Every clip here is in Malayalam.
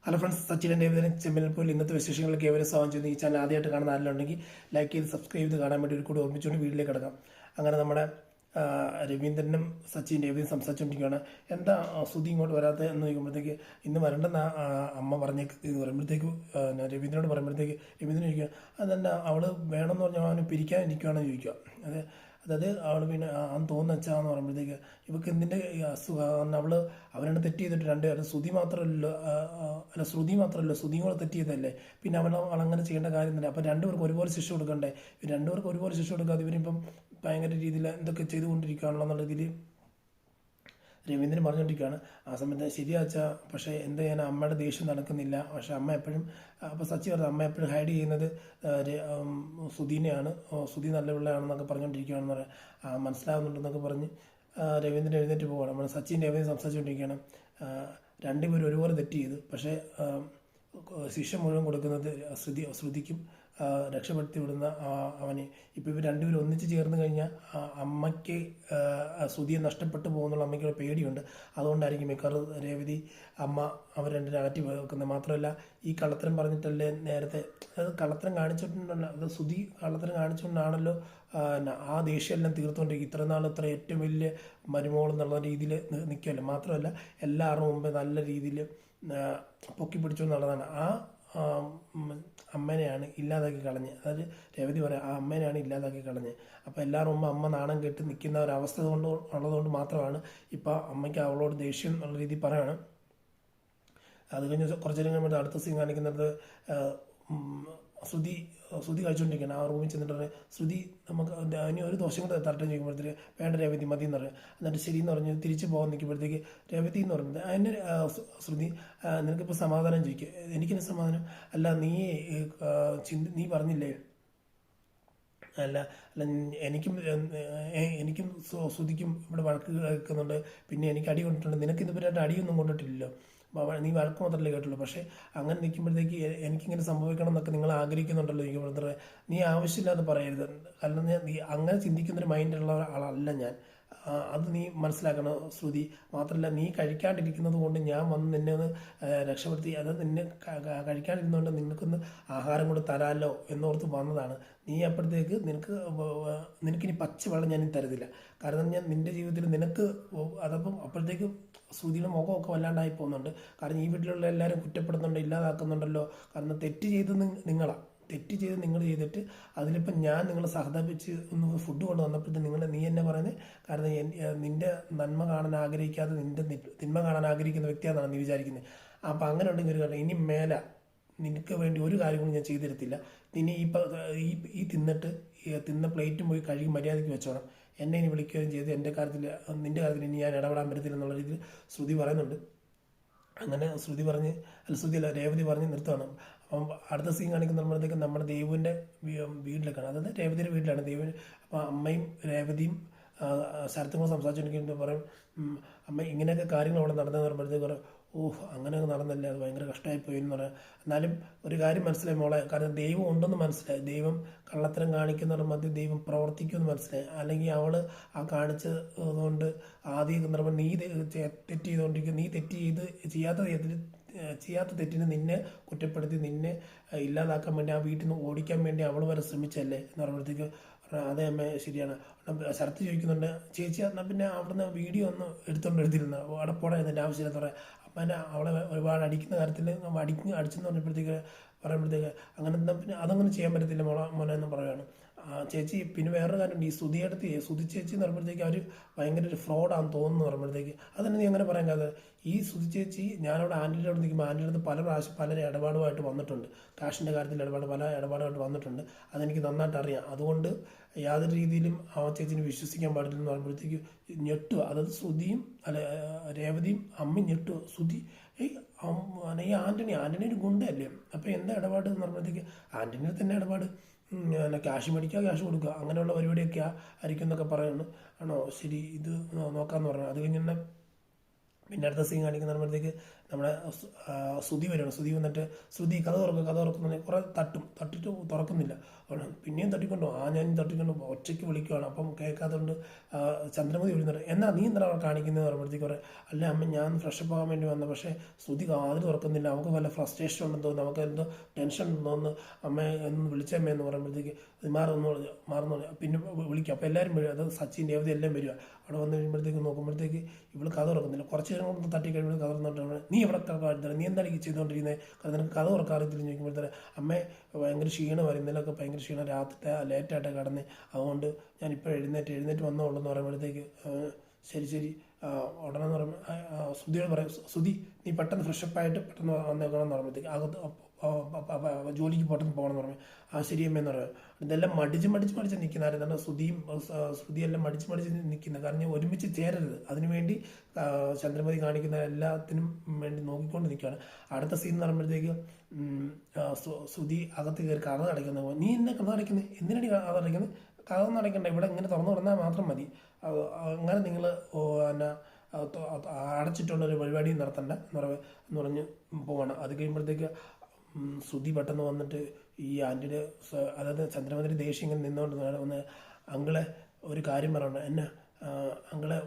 ഹലോ ഫ്രണ്ട്സ്, സച്ചിൻ്റെ ചെമ്മൽ പോലെ ഇന്നത്തെ വിശേഷങ്ങളിലേക്ക് ഏവരും സ്വാഗതം ചെയ്യുന്നു. ഈ ചാനൽ ആദ്യമായിട്ട് കാണുന്ന ആരെങ്കിലും ലൈക്ക് ചെയ്ത് സബ്സ്ക്രൈബ് ചെയ്ത് കാണാൻ വേണ്ടി ഒരു കൂടി ഓർമ്മിച്ചുകൊണ്ട് വീട്ടിലേക്ക് കിടക്കാം. അങ്ങനെ നമ്മുടെ രവീന്ദ്രനും സച്ചിൻ ഏവരും സംസാരിച്ചുകൊണ്ടിരിക്കുകയാണ്. എന്താ സുധി ഇങ്ങോട്ട് വരാത്തത് എന്ന് ചോദിക്കുമ്പോഴത്തേക്ക് ഇന്ന് വരണ്ടെന്ന അമ്മ പറഞ്ഞേക്ക് ഇത് പറയുമ്പോഴത്തേക്ക് രവീന്ദ്രനോട് പറയുമ്പോഴത്തേക്ക് രവീന്ദ്രൻ ചോദിക്കുക അതെന്നാ അവൾ വേണമെന്ന് പറഞ്ഞാൽ അവന് പിരിക്കാനിരിക്കുകയാണെന്ന് ചോദിക്കുക. അതായത് അവൾ പിന്നെ തോന്നുന്ന വെച്ചാന്ന് പറയുമ്പോഴത്തേക്ക് ഇവക്ക് എന്തിൻ്റെ അസുഖം അവനാണ് തെറ്റ് ചെയ്തിട്ട് രണ്ടുപേരും ശ്രുതി മാത്രമല്ല ശ്രുതിയും കൂടെ തെറ്റ് ചെയ്തല്ലേ, പിന്നെ അവളങ്ങനെ ചെയ്യേണ്ട കാര്യം തന്നെ. അപ്പം രണ്ടുപേർക്ക് ഒരുപോലെ ശിക്ഷ കൊടുക്കണ്ടേ? രണ്ടുപേർക്ക് ഒരുപോലെ ശിക്ഷ കൊടുക്കാതെ ഇവരിപ്പം ഭയങ്കര രീതിയിൽ എന്തൊക്കെ ചെയ്തുകൊണ്ടിരിക്കുകയാണല്ലോ എന്നുള്ള രീതിയിൽ രവീന്ദ്രൻ പറഞ്ഞുകൊണ്ടിരിക്കുകയാണ്. ആ സമയത്ത് ശരിയാച്ചാ, പക്ഷേ എന്താ ചെയ്യാൻ, അമ്മയുടെ ദേഷ്യം നടക്കുന്നില്ല. പക്ഷേ അമ്മ എപ്പോഴും അപ്പോൾ സച്ചി പറഞ്ഞു അമ്മ എപ്പോഴും ഹൈഡ് ചെയ്യുന്നത് സുധീനെയാണ്, സുധി നല്ല പിള്ളയാണെന്നൊക്കെ പറഞ്ഞുകൊണ്ടിരിക്കുകയാണെന്ന് പറയാം, മനസ്സിലാവുന്നുണ്ടെന്നൊക്കെ പറഞ്ഞ് രവീന്ദ്രൻ എഴുന്നേറ്റ് പോവുകയാണ്. നമ്മൾ സച്ചിൻ രവീന്ദ്രൻ സംസാരിച്ചുകൊണ്ടിരിക്കുകയാണ്. രണ്ടുപേരും ഒരുപോലെ തെറ്റ് ചെയ്തു, പക്ഷേ ശിക്ഷ മുഴുവൻ കൊടുക്കുന്നത് ശ്രുതിക്കും രക്ഷപ്പെടുത്തി വിടുന്ന അവന്. ഇപ്പോൾ ഇവർ രണ്ടുപേരും ഒന്നിച്ച് ചേർന്ന് കഴിഞ്ഞാൽ അമ്മയ്ക്ക് ശ്രുതിയെ നഷ്ടപ്പെട്ടു പോകുന്നുള്ള അമ്മയ്ക്കൊരു പേടിയുണ്ട്. അതുകൊണ്ടായിരിക്കും മിക്കവാറും രേവതി അമ്മ അവർ രണ്ടിനെ അകറ്റി വെക്കുന്നത്. മാത്രമല്ല ഈ കള്ളത്തരം പറഞ്ഞിട്ടല്ലേ നേരത്തെ, അത് കള്ളത്തരം കാണിച്ചിട്ടുണ്ടല്ലോ, അത് ശ്രുതി കള്ളത്തരം കാണിച്ചുകൊണ്ടാണല്ലോ ആ ദേഷ്യമെല്ലാം തീർത്തുകൊണ്ടിരിക്കും. ഇത്ര നാൾ ഇത്ര ഏറ്റവും വലിയ മരുമോൾ എന്നുള്ള രീതിയിൽ നിൽക്കുമല്ലോ. മാത്രമല്ല എല്ലാവരുടെ മുമ്പേ നല്ല രീതിയിൽ പൊക്കി പിടിച്ചു എന്നുള്ളതാണ്. ആ അമ്മേനെയാണ് ഇല്ലാതാക്കി കളഞ്ഞ്, അതായത് രേവതി പറയാം ആ അമ്മേനെയാണ് ഇല്ലാതാക്കി കളഞ്ഞ്. അപ്പോൾ എല്ലാവരും മുമ്പ് അമ്മ നാണം കെട്ട് നിൽക്കുന്ന ഒരവസ്ഥ ഉള്ളതുകൊണ്ട് മാത്രമാണ് ഇപ്പോൾ അമ്മയ്ക്ക് അവളോട് ദേഷ്യം എന്നുള്ള രീതിയിൽ പറയണം. അത് കഴിഞ്ഞ് കുറച്ച് നേരം കഴിയുമ്പോൾ അടുത്ത സീൻ കാണിക്കുന്നത് ശ്രുതി കഴിച്ചുകൊണ്ടിരിക്കുകയാണ്. ആ റൂമിൽ ചെന്നിട്ട് ശ്രുതി നമുക്ക് ഇനി ഒരു ദോഷം കൂടെ തരട്ടെ ചോദിക്കുമ്പോഴത്തേക്ക് വേണ്ട രേവതി മതി എന്ന് പറയും. എന്നിട്ട് ശരിയെന്ന് പറഞ്ഞ് തിരിച്ച് പോകാൻ നിൽക്കുമ്പോഴത്തേക്ക് രേവതി എന്ന് പറയുന്നത് അതിൻ്റെ ശ്രുതി നിനക്കിപ്പോൾ സമാധാനം ചോദിക്കുക. എനിക്കിന് സമാധാനം അല്ല, നീ പറഞ്ഞില്ലേ, അല്ല എനിക്കും ശ്രുതിക്കും ഇവിടെ വഴക്ക് കേൾക്കുന്നുണ്ട്, പിന്നെ എനിക്ക് അടി കൊണ്ടിട്ടുണ്ട്, നിനക്ക് ഇതുവരെയായിട്ട് അടിയൊന്നും കൊണ്ടിട്ടില്ലല്ലോ, നീ വഴക്ക് മാത്രമല്ലേ കേട്ടുള്ളൂ. പക്ഷേ അങ്ങനെ നിൽക്കുമ്പോഴത്തേക്ക് എനിക്കിങ്ങനെ സംഭവിക്കണം എന്നൊക്കെ നിങ്ങൾ ആഗ്രഹിക്കുന്നുണ്ടല്ലോ എനിക്ക് ബ്രദറെ, നീ ആവശ്യമില്ലാതെ പറയരുത്. കാരണം നീ അങ്ങനെ ചിന്തിക്കുന്നൊരു മൈൻഡുള്ള ആളല്ല ഞാൻ, അത് നീ മനസ്സിലാക്കണം ശ്രുതി. മാത്രമല്ല നീ കഴിക്കാണ്ടിരിക്കുന്നത് കൊണ്ട് ഞാൻ വന്ന് നിന്നെ ഒന്ന് രക്ഷപ്പെടുത്തി, അത് നിന്നെ കഴിക്കാണ്ടിരുന്നുകൊണ്ട് നിനക്കൊന്ന് ആഹാരം കൊണ്ട് തരാമല്ലോ എന്നോർത്ത് വന്നതാണ്. നീ അപ്പോഴത്തേക്ക് നിനക്കിനി പച്ചവെള്ളം ഞാൻ തരത്തില്ല. കാരണം ഞാൻ നിൻ്റെ ജീവിതത്തിൽ നിനക്ക് അതപ്പം അപ്പോഴത്തേക്ക് ശ്രുതിയുടെ മുഖമൊക്കെ വല്ലാണ്ടായി പോകുന്നുണ്ട്. കാരണം ഈ വീട്ടിലുള്ള എല്ലാവരും കുറ്റപ്പെടുന്നുണ്ട്, ഇല്ലാതാക്കുന്നുണ്ടല്ലോ. കാരണം തെറ്റ് ചെയ്ത് നിങ്ങൾ ചെയ്തിട്ട് അതിലിപ്പം ഞാൻ നിങ്ങളെ സഹതാപിച്ച് ഒന്ന് ഫുഡ് കൊണ്ട് വന്നപ്പോഴത്തേക്ക് നീ എന്നെ പറയുന്നത് കാരണം നിൻ്റെ നന്മ കാണാൻ ആഗ്രഹിക്കാതെ നിൻ്റെ തിന്മ കാണാൻ ആഗ്രഹിക്കുന്ന വ്യക്തിയാണെന്നാണ് നീ വിചാരിക്കുന്നത്. അപ്പം അങ്ങനെ ഉണ്ടെങ്കിൽ ഒരു കാര്യം, ഇനി മേല നിനക്ക് വേണ്ടി ഒരു കാര്യം കൂടി ഞാൻ ചെയ്തു തരത്തില്ല. ഇനി ഈ തിന്ന പ്ലേറ്റും പോയി കഴുകി മര്യാദയ്ക്ക് വെച്ചോണം. എന്നെ ഇനി വിളിക്കുകയും ചെയ്ത് നിൻ്റെ കാര്യത്തിൽ ഇനി ഞാൻ ഇടപെടാൻ പറ്റത്തില്ല എന്നുള്ള രീതിയിൽ ശ്രുതി പറയുന്നുണ്ട്. അങ്ങനെ രേവതി പറഞ്ഞ് നിർത്തുകയാണ്. അപ്പം അടുത്ത സീൻ കാണിക്കുമ്പോഴത്തേക്കും നമ്മുടെ ദേവുവിൻ്റെ വീട്ടിലേക്കാണ്, അതായത് രേവതിയുടെ വീട്ടിലാണ് ദേവുവിന്. അപ്പോൾ അമ്മയും രേവതിയും ശരത്തും കൂടെ സംസാരിച്ചുകൊണ്ടിരിക്കുമ്പോൾ പറയും അമ്മ ഇങ്ങനെയൊക്കെ കാര്യങ്ങൾ അവിടെ നടന്നതെന്ന് പറയുമ്പോഴത്തേക്ക് പറയും അങ്ങനെയൊക്കെ നടന്നല്ലേ, അത് ഭയങ്കര കഷ്ടമായിപ്പോയി എന്ന് പറയാം. എന്നാലും ഒരു കാര്യം മനസ്സിലായി മോളെ, കാരണം ദൈവം ഉണ്ടെന്ന് മനസ്സിലായി, ദൈവം കള്ളത്തരം കാണിക്കുന്നവരുടെ മധ്യ ദൈവം പ്രവർത്തിക്കുമെന്ന് മനസ്സിലായി. അല്ലെങ്കിൽ അവൾ ആ കാണിച്ചതുകൊണ്ട് ആദ്യം പറയുമ്പോൾ നീ തെറ്റ് ചെയ്തുകൊണ്ടിരിക്കും, നീ ചെയ്യാത്ത തെറ്റിന് നിന്നെ കുറ്റപ്പെടുത്തി നിന്നെ ഇല്ലാതാക്കാൻ വേണ്ടി ആ വീട്ടിൽ നിന്ന് ഓടിക്കാൻ വേണ്ടി അവൾ വരെ ശ്രമിച്ചല്ലേ എന്ന് പറയുമ്പോഴത്തേക്ക് അതേ അമ്മ ശരിയാണ്. ശരത്ത് ചോദിക്കുന്നുണ്ട് ചേച്ചി എന്നാൽ പിന്നെ അവിടുന്ന് വീഡിയോ ഒന്ന് എടുത്തിരുന്നു അവിടെ പോടാ എന്നതിൻ്റെ ആവശ്യമില്ലെന്ന് പറയാം. അപ്പം അവളെ ഒരുപാട് അടിക്കുന്ന കാര്യത്തിൽ അടിച്ചെന്ന് പറയുമ്പോഴത്തേക്ക് അങ്ങനെ എന്നാൽ പിന്നെ അതങ്ങനെ ചെയ്യാൻ പറ്റത്തില്ല മോനെ എന്ന് പറയുകയാണ് ചേച്ചി. പിന്നെ വേറൊരു കാര്യമുണ്ട്, ഈ ശ്രുതി ചേച്ചി എന്ന് പറയുമ്പോഴത്തേക്ക് അവർ ഭയങ്കര ഒരു ഫ്രോഡാണെന്ന് തോന്നുന്നു പറയുമ്പോഴത്തേക്ക് അതന്നെ നീ അങ്ങനെ പറയാൻ കാര്യം. ഈ ശ്രുതി ചേച്ചി ഞാനവിടെ ആൻറ്റിയുടെ അവിടെ നിൽക്കുമ്പോൾ ആൻറ്റിയുടെ അടുത്ത് പല പ്രാവശ്യം പല ഇടപാടുമായിട്ട് വന്നിട്ടുണ്ട്, കാശിൻ്റെ കാര്യത്തിൽ പല ഇടപാടുമായിട്ട് വന്നിട്ടുണ്ട്, അതെനിക്ക് നന്നായിട്ട് അറിയാം. അതുകൊണ്ട് യാതൊരു രീതിയിലും ആ ചേച്ചിനെ വിശ്വസിക്കാൻ പാടില്ലെന്ന് പറയുമ്പോഴത്തേക്ക് ഞെട്ടുക, അതായത് രേവതിയും അമ്മയും ഞെട്ടുക. ശ്രുതി ഈ ആൻ്റണി ഒരു ഗുണ്ടല്ലേ, അപ്പോൾ എന്താ ഇടപാട് എന്ന് പറയുമ്പോഴത്തേക്ക് ആൻ്റണിയിൽ തന്നെ ഇടപാട്, ക്യാഷ് മേടിക്കുക ക്യാഷ് കൊടുക്കുക അങ്ങനെയുള്ള പരിപാടിയൊക്കെ ആയിരിക്കും എന്നൊക്കെ പറയുന്നു. ആണോ ശരി ഇത് നോക്കാമെന്ന് പറഞ്ഞു. അത് കഴിഞ്ഞ് പിന്നെ അടുത്ത സീൻ കാണിക്കുന്ന പറയുമ്പോഴത്തേക്ക് നമ്മുടെ ശ്രുതി വരികയാണ്. ശ്രുതി വന്നിട്ട് ശ്രുതി കഥ തുറക്കും, കഥ തുറക്കുന്ന കുറേ തട്ടിട്ട് തുറക്കുന്നില്ല. പിന്നെയും തട്ടിക്കൊണ്ടോ ഞാൻ തട്ടിക്കൊണ്ടു ഒറ്റയ്ക്ക് വിളിക്കുകയാണ്. അപ്പം കേൾക്കാത്തതുകൊണ്ട് ചന്ദ്രമതി വിളിക്കുന്നുണ്ട്. എന്നാ നീ എന്താ കാണിക്കുന്നത് പറയുമ്പോഴത്തേക്ക് പറയാം, അല്ല അമ്മ ഞാൻ ഫ്രഷപ്പ് ആകാൻ വേണ്ടി വന്നു, പക്ഷേ ശ്രുതി വാതിൽ തുറക്കുന്നില്ല, നമുക്ക് വല്ല ഫ്രസ്ട്രേഷൻ ഉണ്ടെന്ന് തോന്നുന്നു, നമുക്ക് എന്തോ ടെൻഷൻ ഉണ്ടെന്ന് തോന്നുന്നു, അമ്മ എന്ന് വിളിച്ചമ്മ എന്ന് പറയുമ്പോഴത്തേക്ക് മാറുന്നു പിന്നെ വിളിക്കും. അപ്പോൾ എല്ലാവരും വരും, അത് സച്ചിൻ രേവതി എല്ലാം വരിക. അവിടെ വന്ന് കഴിയുമ്പോഴത്തേക്ക് നോക്കുമ്പോഴത്തേക്ക് ഇവള് കഥ തുറക്കുന്നില്ല. കുറച്ച് നേരം കൊണ്ട് തട്ടി കഴിയുമ്പോൾ കഥ തുറന്നിട്ടാണ്, നീ എവിടെ കാണിത്തരാം, നീ എന്താണ് ഈ ചെയ്തുകൊണ്ടിരിക്കുന്നത്, കാരണം നിനക്ക് കഥ തുറക്കാറില്ല ചോദിക്കുമ്പോഴത്തേക്ക് അമ്മേ ഭയങ്കര ക്ഷീണമാണ്, ഇന്നലൊക്കെ ഭയങ്കര ക്ഷീണം, രാത്രിത്തെ ലേറ്റായിട്ട് കിടന്ന്, അതുകൊണ്ട് ഞാൻ ഇപ്പോൾ എഴുന്നേറ്റ് വന്നോളൂ എന്ന് പറയുമ്പോഴത്തേക്ക് ശരി ഉടനെ എന്ന് പറയുമ്പോൾ ശ്രുതിയോട് പറയും, ശ്രുതി നീ പെട്ടെന്ന് ഫ്രഷപ്പായിട്ട് പെട്ടെന്ന് വന്നേക്കണം എന്ന് പറയുമ്പോഴത്തേക്ക് ജോലിക്ക് പെട്ടെന്ന് പോകണം എന്ന് പറയും. ശരിയമ്മയെന്ന് പറയും. ഇതെല്ലാം മടിച്ച് നിൽക്കുന്നതായിരുന്നു ശ്രുതിയെല്ലാം മടിച്ച് നിൽക്കുന്നത്. കാരണം ഒരുമിച്ച് ചേരരുത്, അതിനുവേണ്ടി ചന്ദ്രമതി കാണിക്കുന്ന എല്ലാത്തിനും വേണ്ടി നോക്കിക്കൊണ്ട് നിൽക്കുകയാണ്. അടുത്ത സീൻ എന്ന് പറയുമ്പോഴത്തേക്ക് ശ്രുതി അകത്ത് കയറി കഥ അടയ്ക്കുന്നത്. നീ എന്നെ കഥ അടയ്ക്കുന്നത്, എന്തിനാണ് കഥ അടയ്ക്കുന്നത്, കഥ ഒന്നും അടയ്ക്കണ്ട, ഇവിടെ ഇങ്ങനെ തുറന്നാൽ മാത്രം മതി, അങ്ങനെ നിങ്ങൾ പിന്നെ അടച്ചിട്ടുള്ളൊരു പരിപാടി നടത്തണ്ട എന്ന് പറഞ്ഞ് പോകണം. അത് കഴിയുമ്പോഴത്തേക്ക് ശ്രുതി പെട്ടെന്ന് വന്നിട്ട് ഈ ആൻറ്റിയുടെ അതായത് ചന്ദ്രമതിയുടെ ദേഷ്യം ഇങ്ങനെ നിന്നുകൊണ്ട് ഒന്ന് അങ്കിളെ ഒരു കാര്യം പറയണം, എന്നാ അങ്കിളെ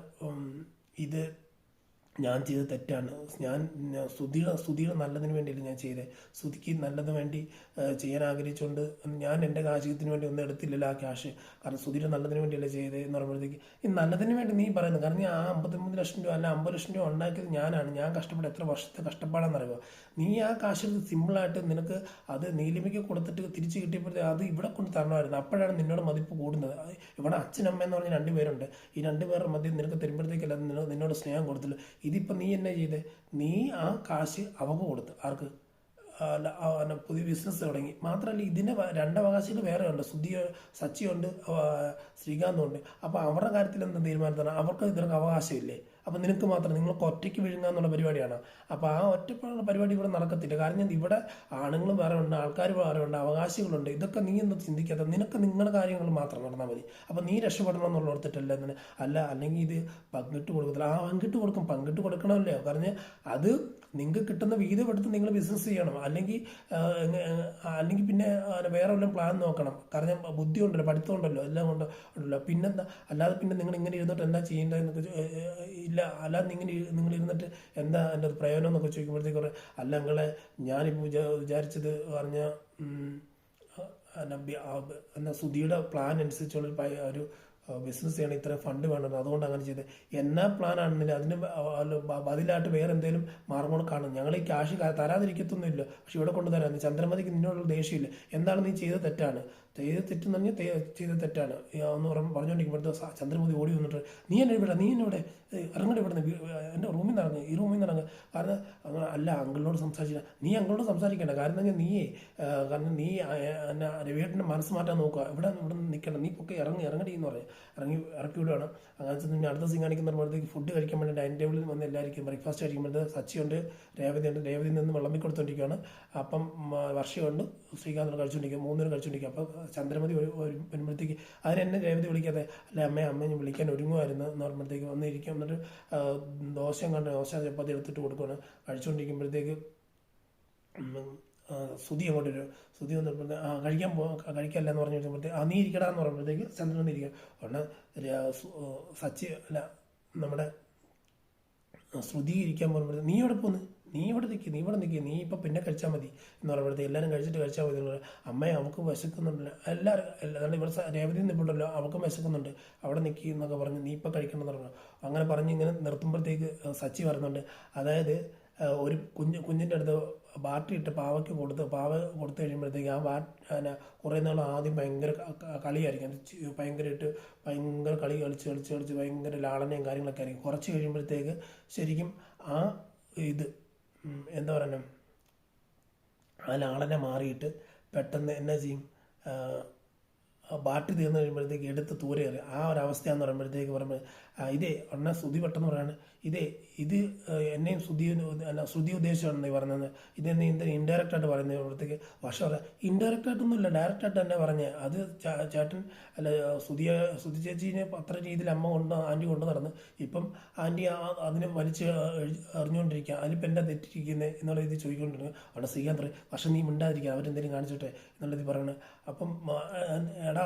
ഇത് ഞാൻ ചെയ്തത് തെറ്റാണ്, ഞാൻ ശ്രുതിയുടെ നല്ലതിന് വേണ്ടിയില്ല ഞാൻ ചെയ്തത്, ശ്രുതിക്ക് നല്ലതിന് വേണ്ടി ചെയ്യാൻ ആഗ്രഹിച്ചുകൊണ്ട് ഞാൻ എൻ്റെ ആവശ്യത്തിന് വേണ്ടി ഒന്നും എടുത്തില്ലല്ലോ ആ ക്യാഷ്, കാരണം ശ്രുതിയുടെ നല്ലതിന് വേണ്ടിയല്ലേ ചെയ്തത് എന്ന് പറയുമ്പോഴത്തേക്ക് ഈ നല്ലതിന് വേണ്ടി നീ പറയുന്നത്, കാരണം നീ ആ 53 ലക്ഷം രൂപ അല്ല 50 ലക്ഷം രൂപ ഉണ്ടാക്കിയത് ഞാനാണ്, ഞാൻ കഷ്ടപ്പെട്ട് എത്ര വർഷത്തെ കഷ്ടപ്പാടാണെന്ന് അറിയുക, നീ ആ കാശ് സിമ്പിളായിട്ട് നിനക്ക് അത് നീലിമയ്ക്ക് കൊടുത്തിട്ട് തിരിച്ച് കിട്ടിയപ്പോഴത്തേക്ക് അത് ഇവിടെ കൊണ്ട് തരണമായിരുന്നു, അപ്പോഴാണ് നിന്നോട് മതിപ്പ് കൂടുന്നത്. ഇവിടെ അച്ഛനമ്മ എന്ന് പറഞ്ഞ 2 പേരുണ്ട്, ഈ 2 പേരുടെ മധ്യം നിനക്ക് തരുമ്പോഴത്തേക്കല്ല നിന്നോട് സ്നേഹം കൊടുത്തില്ല. ഇതിപ്പോൾ നീ എന്നാ ചെയ്തേ, നീ ആ കാശ് അവക്ക് കൊടുത്ത്, ആർക്ക് പുതിയ ബിസിനസ് തുടങ്ങി. മാത്രമല്ല ഇതിൻ്റെ 2 അവകാശികൾ വേറെ ഉണ്ട്, സച്ചിയുണ്ട് ശ്രീകാന്തും ഉണ്ട്. അപ്പോൾ അവരുടെ കാര്യത്തിൽ എന്താ തീരുമാനത്താണ്, അവർക്ക് ഇതിനൊക്കെ അവകാശമില്ലേ, അപ്പം നിനക്ക് മാത്രം നിങ്ങൾക്ക് ഒറ്റയ്ക്ക് വിഴുങ്ങുക എന്നുള്ള പരിപാടിയാണ്. അപ്പോൾ ആ ഒറ്റപ്പാടുള്ള പരിപാടി ഇവിടെ നടക്കത്തില്ല. കാരണം ഇവിടെ ആണുങ്ങൾ വേറെ ഉണ്ട്, ആൾക്കാർ വേറെ ഉണ്ട്, അവകാശികളുണ്ട്. ഇതൊക്കെ നീ എന്താ ചിന്തിക്കാത്ത, നിനക്ക് നിങ്ങളുടെ കാര്യങ്ങൾ മാത്രം നടന്നാൽ മതി. അപ്പം നീ രക്ഷപ്പെടണം എന്നുള്ള ഓർത്തിട്ടല്ല എന്തിന്, അല്ലെങ്കിൽ ഇത് പങ്കിട്ട് കൊടുക്കത്തില്ല, പങ്കിട്ട് കൊടുക്കണമല്ലോ. കാരണം അത് നിങ്ങൾക്ക് കിട്ടുന്ന വീതം എടുത്ത് നിങ്ങൾ ബിസിനസ് ചെയ്യണം, അല്ലെങ്കിൽ പിന്നെ വേറെ വല്ലതും പ്ലാൻ നോക്കണം. കാരണം ബുദ്ധി ഉണ്ടല്ലോ, പഠിത്തം ഉണ്ടല്ലോ, എല്ലാം ഉണ്ടല്ലോ. പിന്നെന്താ, അല്ലാതെ പിന്നെ നിങ്ങൾ ഇങ്ങനെ ഇരുന്നിട്ട് എന്താ ചെയ്യേണ്ടതെന്നൊക്കെ ഇല്ല, അല്ലാതെ നിങ്ങൾ ഇരുന്നിട്ട് എന്താ എൻ്റെ പ്രയോജനം എന്നൊക്കെ ചോദിക്കുമ്പോഴത്തേക്ക് പറയും, അല്ല നിങ്ങളെ ഞാനിപ്പോൾ വിചാരിച്ചത് പറഞ്ഞ എന്നാ ശ്രുതിയുടെ പ്ലാൻ അനുസരിച്ചുള്ള ഒരു ബിസിനസ് ചെയ്യണം, ഇത്ര ഫണ്ട് വേണം, അതുകൊണ്ട് അങ്ങനെ ചെയ്ത് എന്നാ പ്ലാൻ ആണെന്നില്ല, അതിന് ബദലായിട്ട് വേറെ എന്തെങ്കിലും മാർഗങ്ങൾ കാണും. ഞങ്ങൾ ഈ ക്യാഷ് തരാതിരിക്കത്തൊന്നുമില്ല, പക്ഷെ ഇവിടെ കൊണ്ടുതരാം. ചന്ദ്രമതിക്ക് നിന്നോടുള്ള ദേഷ്യമില്ല, എന്താണ് നീ ചെയ്ത തെറ്റാണ്, തെറ്റെന്ന് പറഞ്ഞാൽ ചെയ്ത തെറ്റാണ് എന്ന് പറഞ്ഞുകൊണ്ടിരിക്കുമ്പോഴത്തെ ചന്ദ്രമതി ഓടി വന്നിട്ട് നീ എന്നെ ഇവിടെ ഇറങ്ങടെ ഇവിടെ എൻ്റെ റൂമിൽ നിന്ന് ഇറങ്ങുക, ഈ റൂമിൽ നിന്ന് ഇറങ്ങുക. കാരണം അല്ല അങ്കിളിനോട് സംസാരിച്ചില്ല, നീ അങ്കിളോട് സംസാരിക്കേണ്ട, കാരണം എന്താ കാരണം നീ എന്നാ രവിയേട്ടൻ്റെ മനസ്സ് മാറ്റാൻ നോക്കുക, ഇവിടെ നിൽക്കണം, നീ പൊക്കെ ഇറങ്ങടി എന്ന് പറയും. ഇറക്കി വിടുകയാണ്. അങ്ങനെ പിന്നെ അടുത്ത സീൻ കാണിക്കുമ്പോഴത്തേക്ക് ഫുഡ് കഴിക്കാൻ വേണ്ടി ഡൈനിങ് ടേബിളിൽ വന്ന് എല്ലാവർക്കും ബ്രേക്ക്ഫാസ്റ്റ് കഴിക്കുമ്പോഴത്തേക്ക് സച്ചിയുണ്ട്, രേവതിയിൽ നിന്ന് വെള്ളം കൊടുത്തോണ്ടിരിക്കുകയാണ്. അപ്പം വർഷയുണ്ട്, ശ്രീകാന്ത് കഴിച്ചുകൊണ്ടിരിക്കുക, 3 പേരും കഴിച്ചുകൊണ്ടിരിക്കുക. അപ്പം ചന്ദ്രമതി വരുമ്പോഴത്തേക്ക് അതിനെന്നെ രേവതി വിളിക്കാതെ, അല്ലെ അമ്മ ഞാൻ വിളിക്കാൻ ഒരുങ്ങുമായിരുന്നു എന്ന് പറയുമ്പോഴത്തേക്ക് വന്നിരിക്കും. എന്നിട്ട് ദോശ ചപ്പാത്തി എടുത്തിട്ട് കൊടുക്കുകയാണ്. കഴിച്ചുകൊണ്ടിരിക്കുമ്പോഴത്തേക്ക് ശ്രുതി അങ്ങോട്ട് വരും. ശ്രുതി വന്നപ്പോഴത്തെ കഴിക്കല്ല എന്ന് പറഞ്ഞു വെച്ചപ്പോഴത്തേക്ക് നീ ഇരിക്കടാ എന്ന് പറയുമ്പോഴത്തേക്ക് ചന്ദ്രൻ ഇരിക്കുക. ഉടനെ നമ്മുടെ ശ്രുതി ഇരിക്കാൻ പോകുമ്പോഴത്തേക്ക് നീ ഇവിടെ പോന്ന്, നീ ഇവിടെ നിൽക്കുക, നീ ഇപ്പം പിന്നെ കഴിച്ചാൽ മതി എന്ന് പറയുമ്പോഴത്തേക്ക് എല്ലാവരും കഴിച്ചാൽ മതി. അമ്മയെ അവൾക്ക് വിശക്കുന്നുണ്ടല്ലോ, എല്ലാവരും ഇവിടെ രേവതി നിൽപ്പുണ്ടല്ലോ, അവൾക്കും വിശക്കുന്നുണ്ട്, അവിടെ നിൽക്കുക എന്നൊക്കെ പറഞ്ഞ് നീ ഇപ്പം കഴിക്കണമെന്ന് പറഞ്ഞു. അങ്ങനെ പറഞ്ഞ് ഇങ്ങനെ നിർത്തുമ്പോഴത്തേക്ക് സച്ചി പറയുന്നുണ്ട്, അതായത് ഒരു കുഞ്ഞിൻ്റെ അടുത്ത് ബാറ്ററി ഇട്ട് പാവ കൊടുത്തു കഴിയുമ്പോഴത്തേക്ക് കുറേ നാൾ ആദ്യം ഭയങ്കര കളിയായിരിക്കും, ഭയങ്കര കളി കളിച്ച് ഭയങ്കര ലാളനയും കാര്യങ്ങളൊക്കെ ആയിരിക്കും. കുറച്ച് കഴിയുമ്പോഴത്തേക്ക് ശരിക്കും ആ ഇത് എന്താ പറയുക, ആ ലാളന മാറിയിട്ട് പെട്ടെന്ന് എന്നാ ചെയ്യും, ബാറ്ററി തീർന്നു കഴിയുമ്പോഴത്തേക്ക് എടുത്ത് തൂരെ എറിയും. ആ ഒരു അവസ്ഥയാന്ന് പറയുമ്പോഴത്തേക്ക് ഇതേ ഉടനെ ശ്രുതി പെട്ടെന്ന് പറയാണ് ഇതേ ഇത് എന്നെയും ശ്രുതി ഉദ്ദേശിച്ചാണ് നീ പറഞ്ഞത്, ഇതെന്നെ ഇൻഡയറക്റ്റ് ആയിട്ട് പറയുന്നത് ഇവിടത്തേക്ക്. പക്ഷെ പറയാം ഇൻഡയറക്റ്റ് ആയിട്ടൊന്നുമില്ല, ഡയറക്റ്റ് ആയിട്ട് തന്നെ പറഞ്ഞേ. അത് ചേട്ടൻ അല്ല ശ്രുതി ചേച്ചീനെ അത്ര രീതിയിൽ ആൻറ്റി കൊണ്ട് നടന്ന് ഇപ്പം ആൻറ്റി അതിനെ വലിച്ച് അറിഞ്ഞുകൊണ്ടിരിക്കുക, അതിലിപ്പോൾ എൻ്റെ തെറ്റിരിക്കുന്നത് എന്നുള്ള രീതി ചോദിക്കൊണ്ടിരിക്കുക. അവിടെ ശ്രീകാന്ത് പറയും പക്ഷെ നീ മിണ്ടാതിരിക്കുക, അവരെന്തെങ്കിലും കാണിച്ചിട്ടെ എന്നുള്ള രീതി പറയണത്. അപ്പം എടാ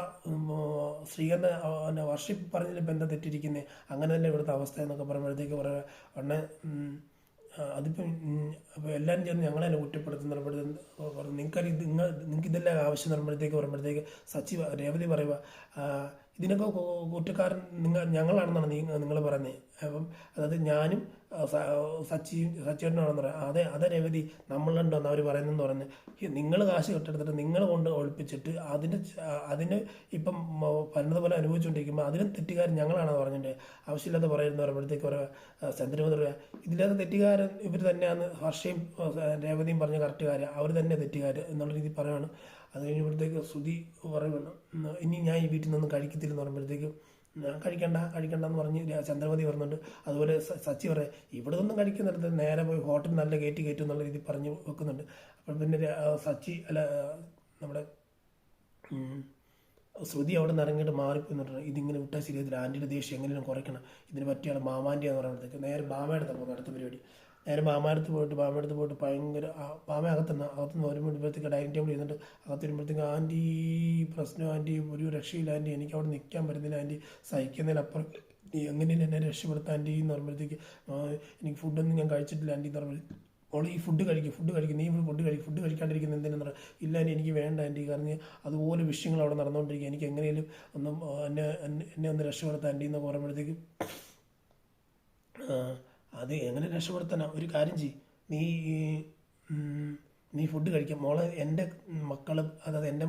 ശ്രീകാന്ത് വർഷിപ്പ് പറഞ്ഞതിൽ ഇപ്പം എന്താ തെറ്റിരിക്കുന്നത്, അങ്ങനെ തന്നെ ഇവിടുത്തെ അവസ്ഥ എന്നൊക്കെ പറയുമ്പോഴത്തേക്ക് പറയുക ഉടനെ അതിപ്പം അപ്പോൾ എല്ലാവരും ചേർന്ന് ഞങ്ങളെ തന്നെ കുറ്റപ്പെടുത്തുന്ന നിങ്ങൾക്ക് ഇതെല്ലാം ആവശ്യം പറയുമ്പോഴത്തേക്ക് രേവതി പറയുക ഇതിനൊക്കെ കുറ്റക്കാരൻ ഞങ്ങളാണെന്നാണ് നിങ്ങൾ പറയുന്നത്. അപ്പം അതായത് ഞാനും സച്ചിയേട്ടനാണെന്ന് പറയാം. അതെ രേവതി നമ്മളുണ്ടോന്ന് അവർ പറയുന്നതെന്ന് പറഞ്ഞ് നിങ്ങൾ കാശ് കെട്ടെടുത്തിട്ട് നിങ്ങൾ കൊണ്ട് ഒളിപ്പിച്ചിട്ട് അതിന് ഇപ്പം പറഞ്ഞത് പോലെ അനുഭവിച്ചുകൊണ്ടിരിക്കുമ്പോൾ അതിന് തെറ്റുകാരൻ ഞങ്ങളാണെന്ന് പറഞ്ഞിട്ട് ആവശ്യമില്ലാതെ പറയുന്നത് പറയുമ്പോഴത്തേക്ക് പറയുക ചന്ദ്രമതി പറയുക ഇതില്ലാതെ തെറ്റുകാരൻ ഇവർ തന്നെയാണ്. ഹർഷയും രേവതിയും പറഞ്ഞ കറക്റ്റുകാർ അവർ തന്നെ തെറ്റുകാർ എന്നുള്ള രീതിയിൽ പറയുകയാണ്. അത് കഴിഞ്ഞപ്പോഴത്തേക്ക് ശ്രുതി പറയുകയാണ് ഇനി ഞാൻ ഈ വീട്ടിൽ നിന്നൊന്നും കഴിക്കത്തില്ലെന്ന് പറയുമ്പോഴത്തേക്കും കഴിക്കണ്ടെന്ന് പറഞ്ഞ് ചന്ദ്രമതി പറയുന്നുണ്ട്. അതുപോലെ സച്ചി പറയാം ഇവിടെ നിന്നും കഴിക്കുന്നിടത്ത് നേരെ പോയി ഹോട്ടൽ നല്ല കയറ്റും എന്നുള്ള രീതിയിൽ പറഞ്ഞു വെക്കുന്നുണ്ട്. അപ്പോൾ പിന്നെ സച്ചി നമ്മുടെ ശ്രുതി അവിടെ നിന്ന് ഇറങ്ങിയിട്ട് മാറിപ്പോയിട്ടുണ്ട്. ഇതിങ്ങനെ വിട്ടാൽ ശരിയത്തില്ല, ആൻറ്റിയുടെ ദേഷ്യം എങ്ങനെയും കുറയ്ക്കണം, ഇതിന് പറ്റിയാണ് മാമാൻ്റെ എന്ന് പറയുമ്പോഴത്തേക്ക് നേരെ ബാമയെടുത്താണ് പോകുന്നത് അടുത്ത പരിപാടി. നേരെ ബാമയടുത്ത് പോയിട്ട് ഭയങ്കര ബാമ അകത്തുനിന്ന് വരുമ്പോഴത്തേക്ക് ഡൈനിങ് ടേബിൾ ഇരുന്നിട്ട് അകത്ത് വരുമ്പോഴത്തേക്ക് ആൻറ്റി പ്രശ്നം ആൻറ്റി, ഒരു രക്ഷയില്ല ആൻറ്റി, എനിക്ക് അവിടെ നിൽക്കാൻ പറ്റുന്നില്ല ആൻറ്റി, സഹിക്കുന്നതിലപ്പുറം എങ്ങനെയും എന്നെ രക്ഷപ്പെടുത്താൻ ആൻറ്റി എന്ന് പറയുമ്പോഴത്തേക്ക് എനിക്ക് ഫുഡൊന്നും ഞാൻ കഴിച്ചിട്ടില്ല ആൻറ്റി എന്ന് പറയുമ്പോൾ ഓൾ ഈ ഫുഡ് കഴിക്കും നീ ഫുഡ് കഴിക്കാണ്ടിരിക്കുന്ന എന്തിനാന്ന് പറയാം. ഇല്ല ആൻറ്റി എനിക്ക് വേണ്ട ആൻറ്റി, കാരണം അതുപോലെ വിഷയങ്ങൾ അവിടെ നടന്നുകൊണ്ടിരിക്കുക, എനിക്ക് എങ്ങനെയും ഒന്നും എന്നെ ഒന്ന് രക്ഷപ്പെടുത്താൻ ആൻറ്റി എന്ന് പറയുമ്പോഴത്തേക്ക് അത് എങ്ങനെ രക്ഷപ്പെടുത്താനാ, ഒരു കാര്യം ചെയ്യും നീ ഫുഡ് കഴിക്കാം മോളെ. എൻ്റെ മക്കൾ അതായത് എൻ്റെ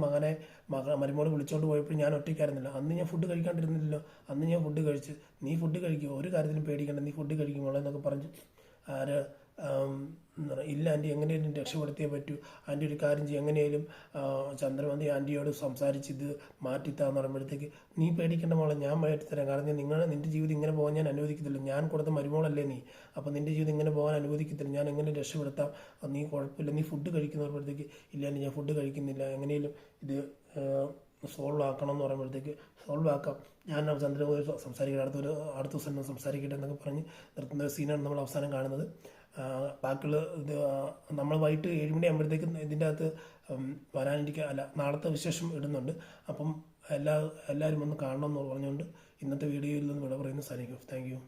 മരുമോളെ വിളിച്ചുകൊണ്ട് പോയപ്പോൾ ഞാൻ ഒറ്റയ്ക്കായിരുന്നില്ല, അന്ന് ഞാൻ ഫുഡ് കഴിക്കാണ്ടിരുന്നില്ലല്ലോ, അന്ന് ഞാൻ ഫുഡ് കഴിച്ച്, നീ ഫുഡ് കഴിക്കുക, ഒരു കാര്യത്തിലും പേടിക്കണ്ട, നീ ഫുഡ് കഴിക്കും മോളെ എന്നൊക്കെ പറഞ്ഞ് ഇല്ല ആൻറ്റി എങ്ങനെയും രക്ഷപ്പെടുത്തിയേ പറ്റൂ ആൻറ്റി, ഒരു കാര്യം ചെയ്യും എങ്ങനെയായാലും ചന്ദ്രമതി ആൻറ്റിയോട് സംസാരിച്ച് ഇത് മാറ്റിത്താന്ന് പറയുമ്പോഴത്തേക്ക് നീ പേടിക്കേണ്ട മോളെ, ഞാൻ മാറ്റിത്തരാം, കാരണം നിൻ്റെ ജീവിതം ഇങ്ങനെ പോകാൻ ഞാൻ അനുവദിക്കത്തില്ല, ഞാൻ കൊടുത്ത മരുമോളല്ലേ നീ, അപ്പോൾ നിൻ്റെ ജീവിതം ഇങ്ങനെ പോകാൻ അനുവദിക്കത്തില്ല, ഞാൻ എങ്ങനെ രക്ഷപ്പെടുത്താം, നീ കുഴപ്പമില്ല നീ ഫുഡ് കഴിക്കുന്ന പറയുമ്പോഴത്തേക്ക് ഇല്ല ആൻറ്റി ഞാൻ ഫുഡ് കഴിക്കുന്നില്ല, എങ്ങനെയും ഇത് സോൾവ് ആക്കണം എന്ന് പറയുമ്പോഴത്തേക്ക് സോൾവ് ആക്കാം, ഞാൻ ചന്ദ്രമതി സംസാരിക്കട്ടെ, അടുത്ത ദിവസം സംസാരിക്കട്ടെ എന്നൊക്കെ പറഞ്ഞ് നിർത്തുന്ന ഒരു സീനാണ് നമ്മൾ അവസാനം കാണുന്നത്. ബാക്കിയുള്ള ഇത് നമ്മൾ വൈകിട്ട് 7 മണി ആകുമ്പോഴത്തേക്കും ഇതിൻ്റെ അകത്ത് നാളത്തെ വിശേഷം ഇടുന്നുണ്ട്. അപ്പം എല്ലാവരും ഒന്ന് കാണണം എന്ന് പറഞ്ഞുകൊണ്ട് ഇന്നത്തെ വീഡിയോയിൽ നിന്ന് വിട പറയുന്നു. Signing off. Thank you.